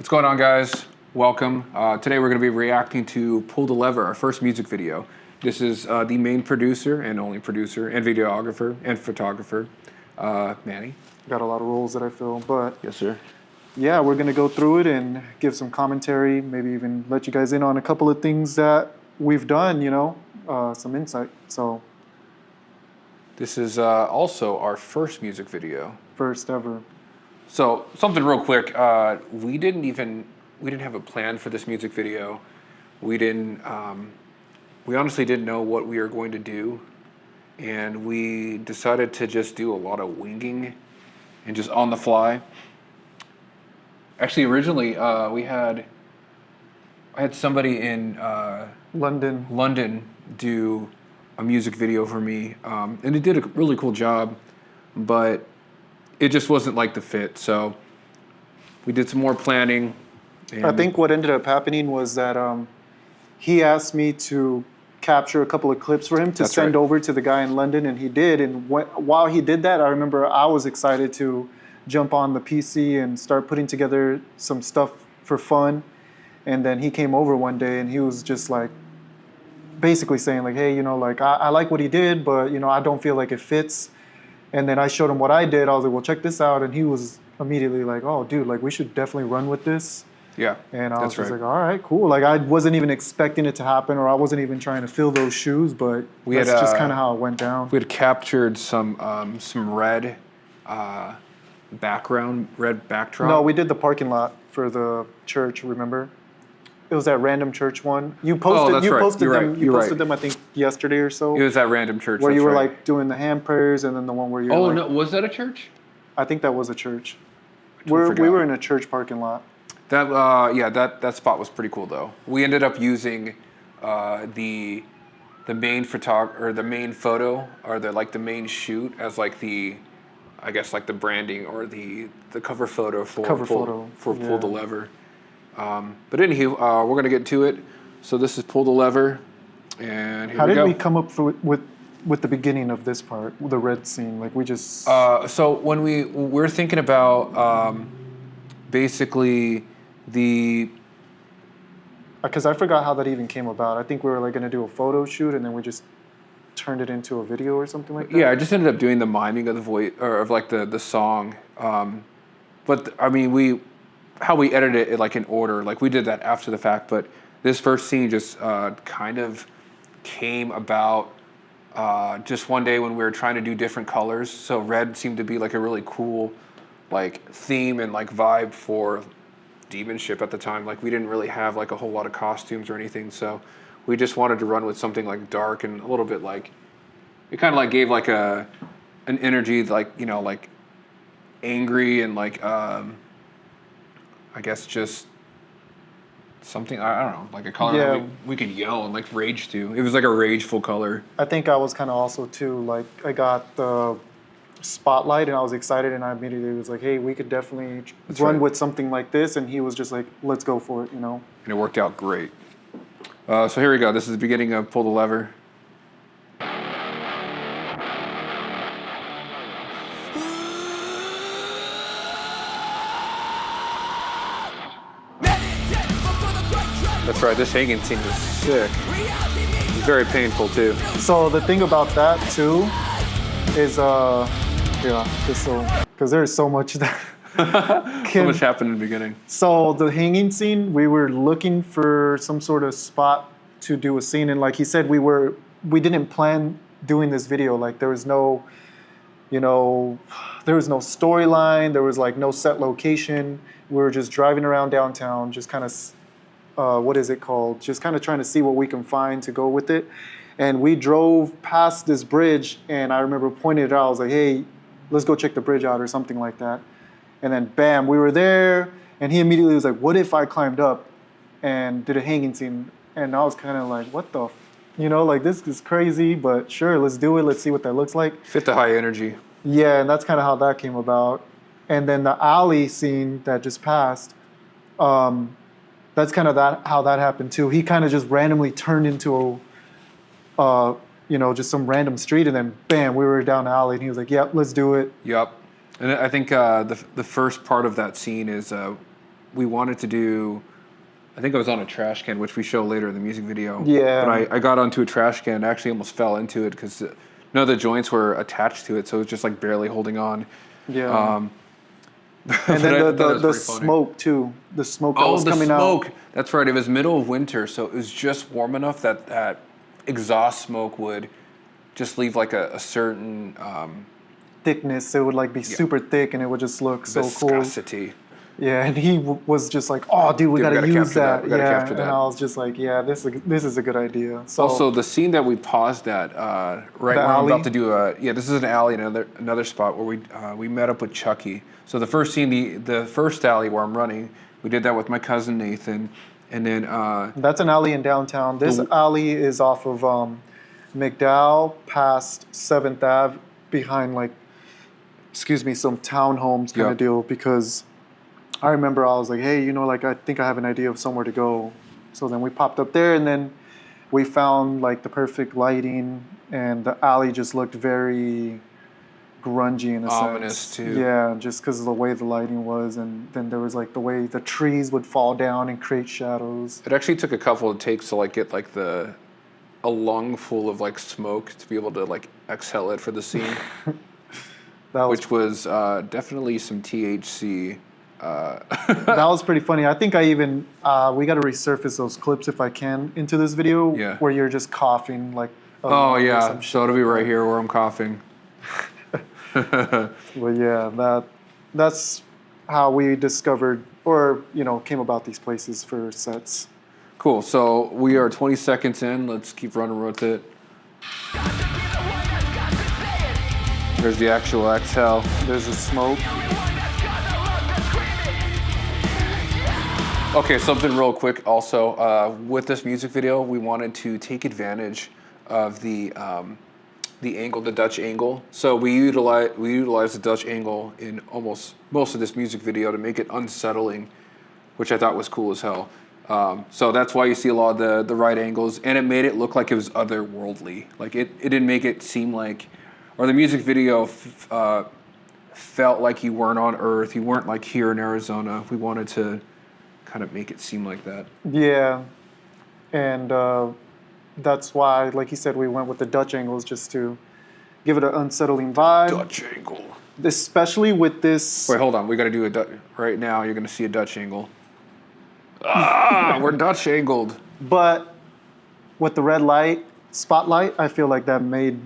What's going on, guys? Welcome. Today we're going to be reacting to Pull the Lever, our first music video. This is the main producer and only producer and videographer and photographer, Manny. Got a lot of roles that I fill, but Yes, sir. yeah, we're gonna go through it and give some commentary, maybe even let you guys in on a couple of things that we've done, some insight. So This is also our first music video. first ever. So something real quick. We didn't have a plan for this music video. We honestly didn't know what we were going to do, and we decided to just do a lot of winging and just on the fly. Actually, originally I had somebody in London do a music video for me, and it did a really cool job, but it just wasn't like the fit. So we did some more planning. And I think what ended up happening was that he asked me to capture a couple of clips for him to send over to the guy in London, and he did. And while he did that, I remember I was excited to jump on the PC and start putting together some stuff for fun. And then he came over one day and he was just like, basically saying like, hey, I like what he did, but I don't feel like it fits. And then I showed him what I did. I was like, well, check this out. And he was immediately like, oh, dude, like we should definitely run with this. Yeah. And I was just like, all right, cool. Like I wasn't even expecting it to happen, or I wasn't even trying to fill those shoes, but that's just kind of how it went down. We had captured some red red backdrop. No, we did the parking lot for the church, remember? It was that random church one. You posted you posted them I think yesterday or so. It was that random church where you were like doing the hand prayers, and then the one where you're no, was that a church? I think that was a church. We were in a church parking lot. That spot was pretty cool though. We ended up using the main the main photo, or the main shoot as the branding or the cover photo for Pull the Lever. But anywho, we're gonna get to it. So this is Pull the Lever, and here How we go. did we come up with the beginning of this part, the red scene? Like we just. So when we're thinking about basically because I forgot how that even came about. I think we were gonna do a photo shoot, and then we just turned it into a video or something like that. Yeah, I just ended up doing the miming of the voice or of the song. But I mean, how we edited it in order, we did that after the fact. But this first scene just kind of came about just one day when we were trying to do different colors. So red seemed to be a really cool theme and vibe for Demonship at the time. We didn't really have a whole lot of costumes or anything, so we just wanted to run with something dark and a little bit it kind of gave an energy angry and I guess just something, I don't know, a color that we could yell and rage to. It was a rageful color. I think I was kind of also too, I got the spotlight and I was excited, and I immediately was like, hey, we could definitely run with something like this. And he was just like, let's go for it, And it worked out great. So here we go. This is the beginning of Pull the Lever. That's right, this hanging scene is sick. It's very painful too. So the thing about that too is, because there's so much that so much happened in the beginning. So the hanging scene, we were looking for some sort of spot to do a scene, and like he said, we didn't plan doing this video. There was no, there was no storyline. There was no set location. We were just driving around downtown, just kind of, what is it called? Just kind of trying to see what we can find to go with it. And we drove past this bridge, and I remember pointing it out. I was like, hey, let's go check the bridge out or something like that. And then bam, we were there, and he immediately was like, what if I climbed up and did a hanging scene? And I was kind of like, what the, this is crazy, but sure, let's do it. Let's see what that looks like. Fit the high energy. Yeah, and that's kind of how that came about. And then the alley scene that just passed, that's kind of how that happened too. He kind of just randomly turned into just some random street, and then bam, we were down the alley, and he was like, yep, let's do it. Yep. And I think the first part of that scene is we wanted to do. I think I was on a trash can, which we show later in the music video. Yeah. But I got onto a trash can and actually almost fell into it because none of the joints were attached to it, so it was just like barely holding on. Yeah. But And then I thought it was the pretty funny. smoke too. The smoke that Oh, was the coming smoke. out. That's right. It was middle of winter, so it was just warm enough that that exhaust smoke would just leave like a certain Thickness. It would like be super thick, and it would just look so cool. viscosity. Yeah, and he was just like, "Oh, dude, we gotta use capture that. that." We gotta Yeah, capture that. and I was just like, "Yeah, this is a good idea." So Also, the scene that we paused at right when I'm alley? about to do a this is an alley, another spot where we met up with Chucky. So the first scene, the first alley where I'm running, we did that with my cousin Nathan, and then that's an alley in downtown. This alley is off of McDowell past 7th Ave behind some townhomes kind of deal, because I remember I was like, hey, like I think I have an idea of somewhere to go. So then we popped up there, and then we found like the perfect lighting, and the alley just looked very grungy in a ominous sense. too. Yeah, just because of the way the lighting was, and then there was like the way the trees would fall down and create shadows. It actually took a couple of takes to like get like a lung full of like smoke to be able to like exhale it for the scene, which was definitely some THC. That was pretty funny. I think I even we got to resurface those clips if I can into this video, where you're just coughing like. Oh yeah, so it'll be right here where I'm coughing. Well, yeah, that's how we discovered or came about these places for sets. Cool. So we are 20 seconds in. Let's keep running with it. There's the actual exhale. There's the smoke. Okay, something real quick also. With this music video, we wanted to take advantage of the angle, the Dutch angle. So we utilize the Dutch angle in almost most of this music video to make it unsettling, which I thought was cool as hell. So that's why you see a lot of the right angles, and it made it look like it was otherworldly. Like it didn't make it seem like, or the music video felt like you weren't on Earth, you weren't like here in Arizona. We wanted to kind of make it seem like that. Yeah, and that's why, like you said, we went with the Dutch angles just to give it an unsettling vibe. Dutch angle. Especially with this. Wait, hold on. We got to do a Dutch. Right now, you're going to see a Dutch angle. We're Dutch angled. But with the red light, spotlight, I feel like that made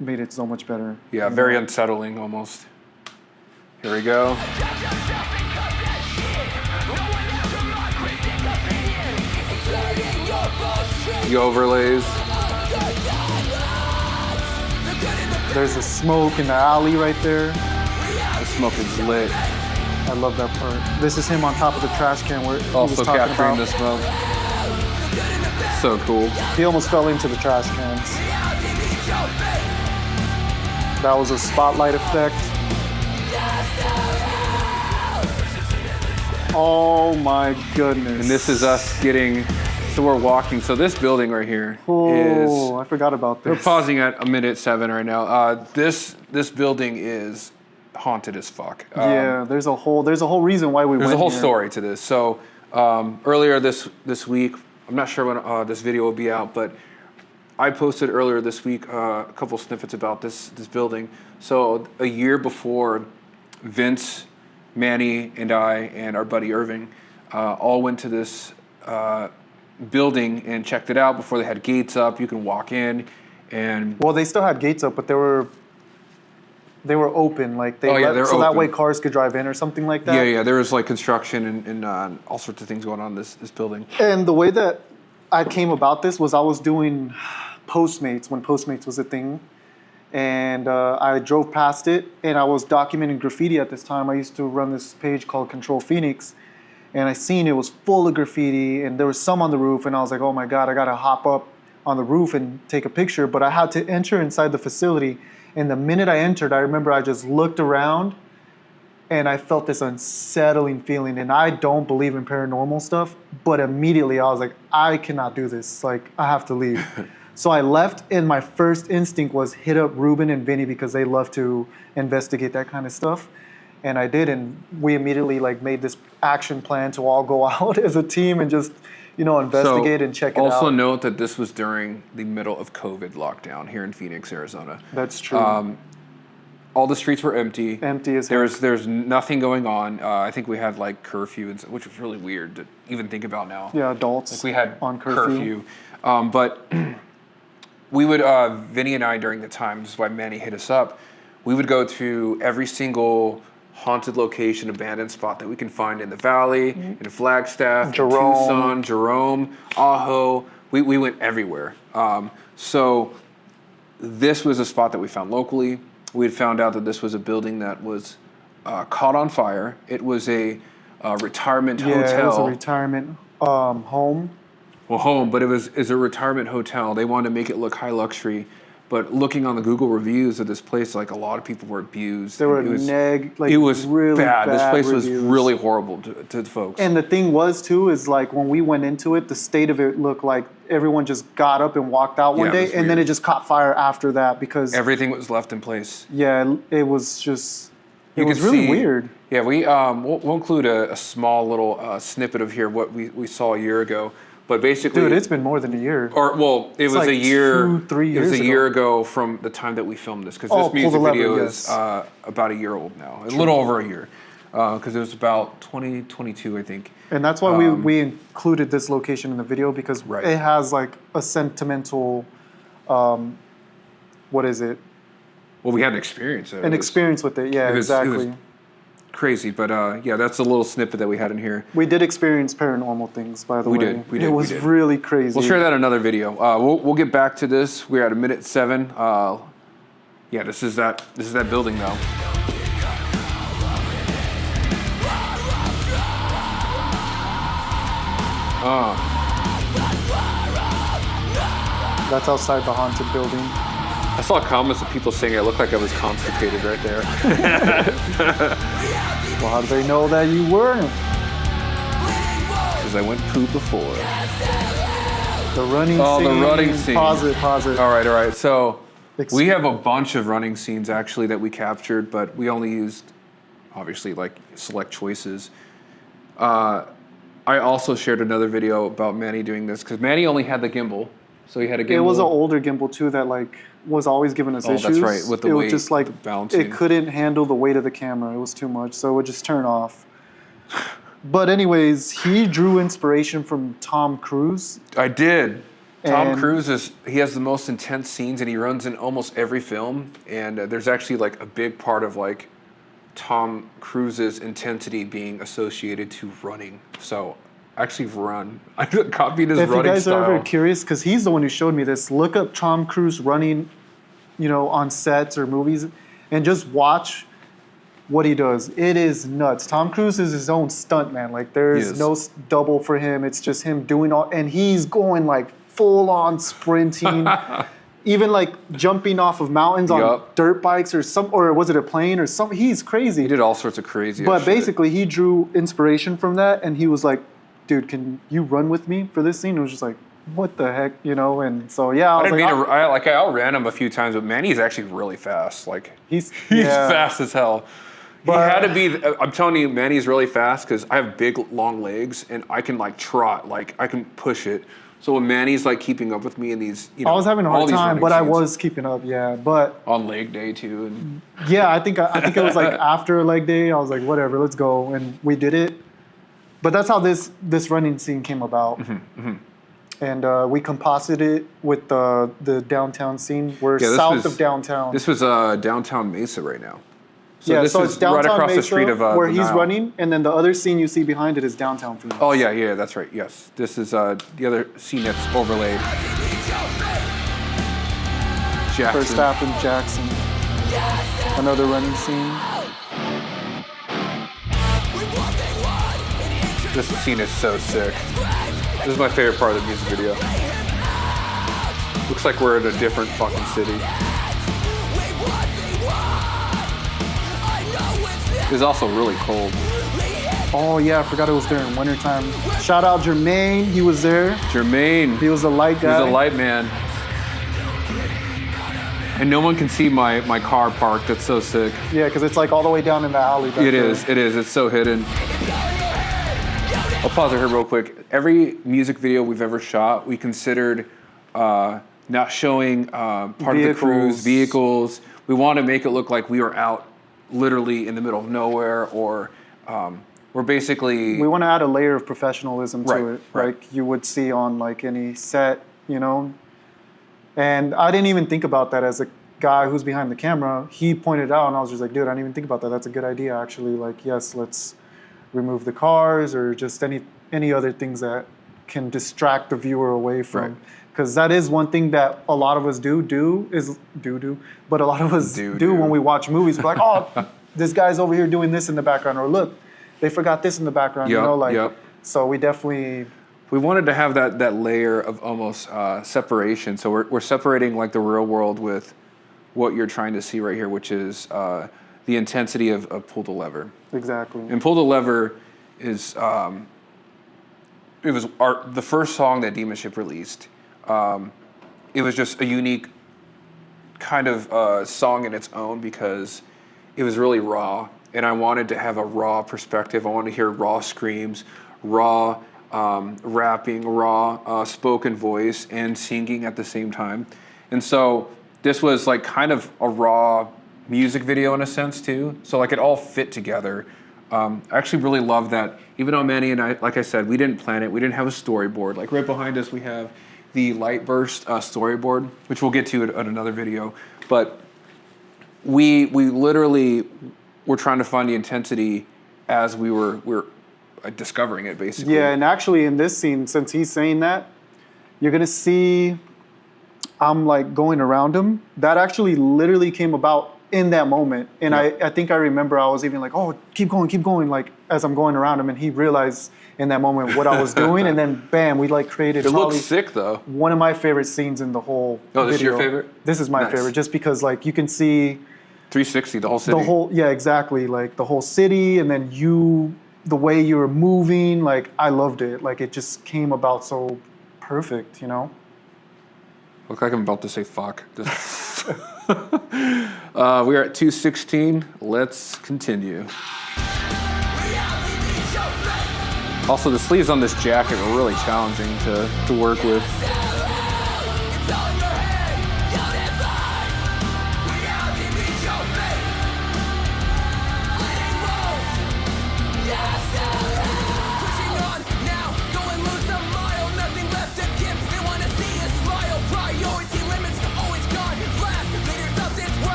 it so much better. Yeah, very unsettling almost. Here we go. The overlays. There's the smoke in the alley right there. The smoke is lit. I love that part. This is him on top of the trash can where he Also was talking capturing about. the smoke. So cool. He almost fell into the trash cans. That was a spotlight effect. Oh my goodness. And this is us getting, so we're walking. So this building right here Oh, I forgot about this. we're pausing at 1:07 right now. This building is haunted as fuck. Yeah, there's a whole reason why we went There's a whole here. story to this. So earlier this week, I'm not sure when this video will be out, but I posted earlier this week a couple snippets about this building. So a year before, Vince, Manny, and I, and our buddy Irving all went to this building and checked it out before they had gates up. You can walk in, and Well, they still had gates up, but they were open, like they're so that open. way cars could drive in or something like that. yeah, there was like construction and all sorts of things going on in this building. And the way that I came about this was I was doing Postmates when Postmates was a thing, and I drove past it, and I was documenting graffiti at this time. I used to run this page called Control Phoenix, and I seen it was full of graffiti, and there was some on the roof, and I was like, oh my God, I gotta hop up on the roof and take a picture. But I had to enter inside the facility, and the minute I entered, I remember I just looked around, and I felt this unsettling feeling. And I don't believe in paranormal stuff, but immediately I was like, I cannot do this. Like, I have to leave. So I left, and my first instinct was hit up Reuben and Vinny because they love to investigate that kind of stuff. And I did, and we immediately like made this action plan to all go out as a team and just, investigate and check it out. Also note that this was during the middle of COVID lockdown here in Phoenix, Arizona. That's true. All the streets were empty. Empty as heck. There's nothing going on. I think we had like curfew, which was really weird to even think about now. Yeah, adults. Like we had on curfew. But we would, Vinny and I during the time, this is why Manny hit us up, we would go to every single haunted location, abandoned spot that we can find in the Valley, in Flagstaff, Jerome. Tucson, Jerome, Ajo. We went everywhere. So this was a spot that we found locally. We had found out that this was a building that was caught on fire. It was a retirement hotel. Yeah, it was a retirement home. Well, home, but it's a retirement hotel. They wanted to make it look high luxury. But looking on the Google reviews of this place, like a lot of people were abused. There were it was really bad. This place reviews. was really horrible to folks. And the thing was too is like when we went into it, the state of it looked like everyone just got up and walked out one day, and then it just caught fire after that because everything was left in place. Yeah, it was just really weird. Yeah, we'll include a small little snippet of here what we saw a year ago. But basically, dude, it's been more than a year. It was like a year. 2-3 years. It was a year ago from the time that we filmed this, because this music video is about a year old now, a little over a year, because it was about 2022, I think. And that's why we included this location in the video because it has like a sentimental, what is it? Well, we had an experience. Experience with it, yeah, exactly. It was crazy, but that's a little snippet that we had in here. We did experience paranormal things, by the way. We did. It was really crazy. We'll share that in another video. We'll get back to this. We're at 1:07. This is that building though. That's outside the haunted building. I saw comments of people saying it looked like I was constipated right there. Well, how do they know that you weren't? Because I went poo before. The running scene. Oh, the running scene. Pause it. All right. So we have a bunch of running scenes actually that we captured, but we only used, obviously, like select choices. I also shared another video about Manny doing this because Manny only had the gimbal. So he had a gimbal. It was an older gimbal too that like was always giving us issues. Oh, that's right. With the weight, was just like bouncing. It couldn't handle the weight of the camera. It was too much, so it would just turn off. But anyways, he drew inspiration from Tom Cruise. I did. Tom Cruise he has the most intense scenes, and he runs in almost every film. And there's actually like a big part of like Tom Cruise's intensity being associated to running. So actually run. I copied his running style. If you guys are ever curious, because he's the one who showed me this, look up Tom Cruise running, on sets or movies, and just watch what he does. It is nuts. Tom Cruise is his own stunt man. Like there's no double for him. It's just him doing all, and he's going like full on sprinting, even like jumping off of mountains on dirt bikes or was it a plane or something? He's crazy. He did all sorts of crazy. But basically, he drew inspiration from that, and he was like, dude, can you run with me for this scene? It was just like, what the heck, And so, I outran him a few times, but Manny's actually really fast. Like, he's fast as hell. But he had to be, I'm telling you, Manny's really fast because I have big, long legs, and I can, like, trot. Like, I can push it. So when Manny's, like, keeping up with me in these, I was having a hard time, but I was keeping up, but... On leg day, too. And I think it was, like, after leg day, I was like, whatever, let's go. And we did it. But that's how this running scene came about. And we composited it with the downtown scene. We're south of downtown. This was downtown Mesa right now. So this is downtown right across Mesa, the street of where he's running, and then the other scene you see behind it is downtown Phoenix. Oh yeah, that's right. Yes, this is the other scene that's overlaid. Jackson. First half in Jackson. Another running scene. This scene is so sick. This is my favorite part of the music video. Looks like we're in a different fucking city. It's also really cold. Oh yeah, I forgot it was during wintertime. Shout out Jermaine, he was there. Jermaine. He was a light guy. He was a light man. And no one can see my car parked. That's so sick. Yeah, because it's like all the way down in the alley. It is. It's so hidden. I'll pause it here real quick. Every music video we've ever shot, we considered not showing part of the crew's vehicles. We want to make it look like we were out literally in the middle of nowhere, or we're basically... We want to add a layer of professionalism to it, right. like you would see on like any set, you know? And I didn't even think about that as a guy who's behind the camera. He pointed it out, and I was just like, dude, I didn't even think about that. That's a good idea, actually. Like, yes, let's remove the cars or just any other things that can distract the viewer away from. Because that is one thing that a lot of us but a lot of us do when we watch movies. We're like, oh, this guy's over here doing this in the background, or look, they forgot this in the background. You know, like, so we definitely... We wanted to have that layer of almost separation. So we're separating like the real world with what you're trying to see right here, which is the intensity of Pull the Lever. Exactly. And Pull the Lever is it was the first song that Demonship released. It was just a unique kind of song in its own because it was really raw, and I wanted to have a raw perspective. I wanted to hear raw screams, raw rapping, raw spoken voice, and singing at the same time. And so this was like kind of a raw music video in a sense too. So like it all fit together. I actually really love that. Even though Manny and I, like I said, we didn't plan it. We didn't have a storyboard. Like right behind us, we have the light burst storyboard, which we'll get to at another video. But we literally were trying to find the intensity as we were discovering it, basically. Yeah, and actually in this scene, since he's saying that, you're gonna see I'm like going around him. That actually literally came about in that moment. And I think I remember I was even like, oh, keep going, like as I'm going around him, and he realized in that moment what I was doing, and then bam, we like created... It looks sick though. One of my favorite scenes in the whole video. This is your favorite? This is my favorite, just because like you can see... 360, the whole city. Yeah, exactly. Like the whole city, and then the way you were moving, like I loved it. Like it just came about so perfect, you know? Look like I'm about to say fuck. We are at 2:16. Let's continue. Also, the sleeves on this jacket are really challenging to work with.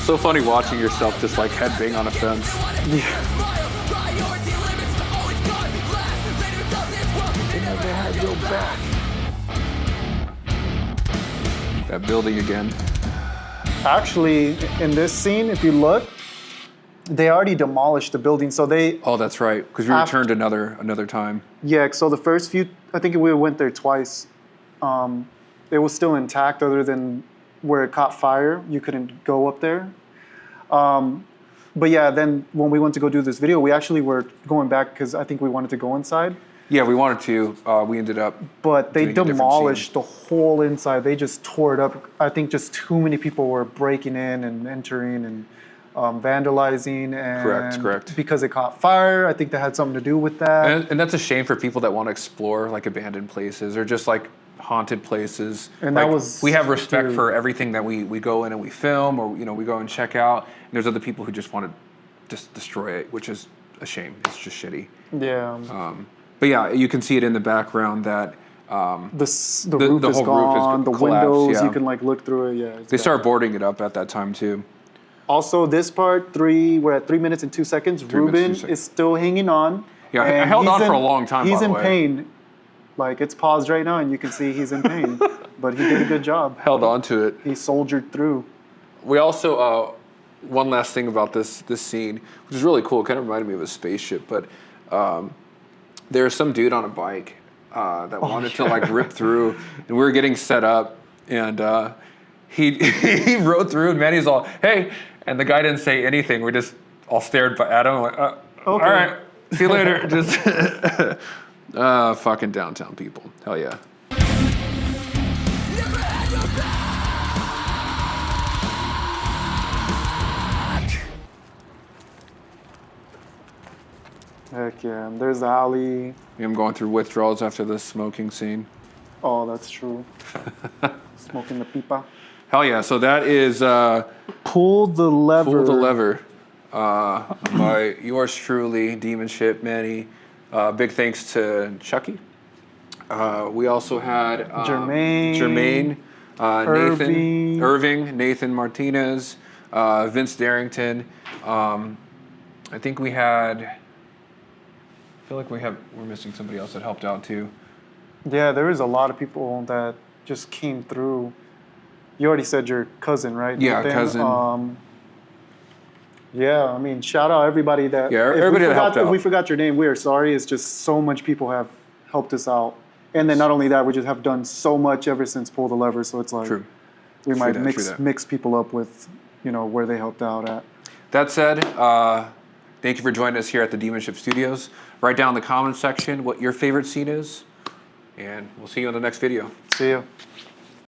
So funny watching yourself just like headbang on a fence. Yeah. That building again. Actually, in this scene, if you look, they already demolished the building. So they... Oh, that's right. Because we returned another time. Yeah, so the first few... I think we went there twice. It was still intact other than where it caught fire. You couldn't go up there. But yeah, then when we went to go do this video, we actually were going back because I think we wanted to go inside. Yeah, we wanted to. We ended up... But they demolished the whole inside. They just tore it up. I think just too many people were breaking in and entering and vandalizing. And Correct. Because it caught fire, I think that had something to do with that. And that's a shame for people that want to explore like abandoned places or just like haunted places. And like, that was... We have respect for everything that we go in and we film, or we go and check out. And there's other people who just want to just destroy it, which is a shame. It's just shitty. Yeah. But yeah, you can see it in the background that the roof is gone, the windows, you can like look through it. Yeah. They start boarding it up at that time too. Also, this part, we're at 3 minutes and 2 seconds. Reuben is still hanging on. Yeah, I held on for a long time. He's in pain. Like it's paused right now, and you can see he's in pain. But he did a good job. Held on to it. He soldiered through. We also one last thing about this scene, which is really cool. It kind of reminded me of a spaceship, but there's some dude on a bike that wanted to like rip through, and we were getting set up, and he rode through, and Manny's all, hey, and the guy didn't say anything. We just all stared at him like, okay. All right, see you later. Just fucking downtown people. Hell yeah. Heck yeah. And there's Ali. I'm going through withdrawals after the smoking scene. Oh, that's true. Smoking the pipa. Hell yeah! So that is Pull the lever. Pull the Lever by yours truly, Demonship, Manny. Big thanks to Chucky. We also had Jermaine, Irving, Nathan Martinez, Vince Darrington. I think we had. I feel like we're missing somebody else that helped out too. Yeah, there is a lot of people that just came through. You already said your cousin, right? Yeah, Nathan? cousin. Yeah, I mean, shout out everybody that. Yeah, everybody that helped out. If we forgot your name, we are sorry. It's just so much people have helped us out, and then not only that, we just have done so much ever since Pull the Lever. So it's like True. we might mix people up with, where they helped out at. That said, thank you for joining us here at the Demonship Studios. Write down in the comments section what your favorite scene is, and we'll see you in the next video. See ya.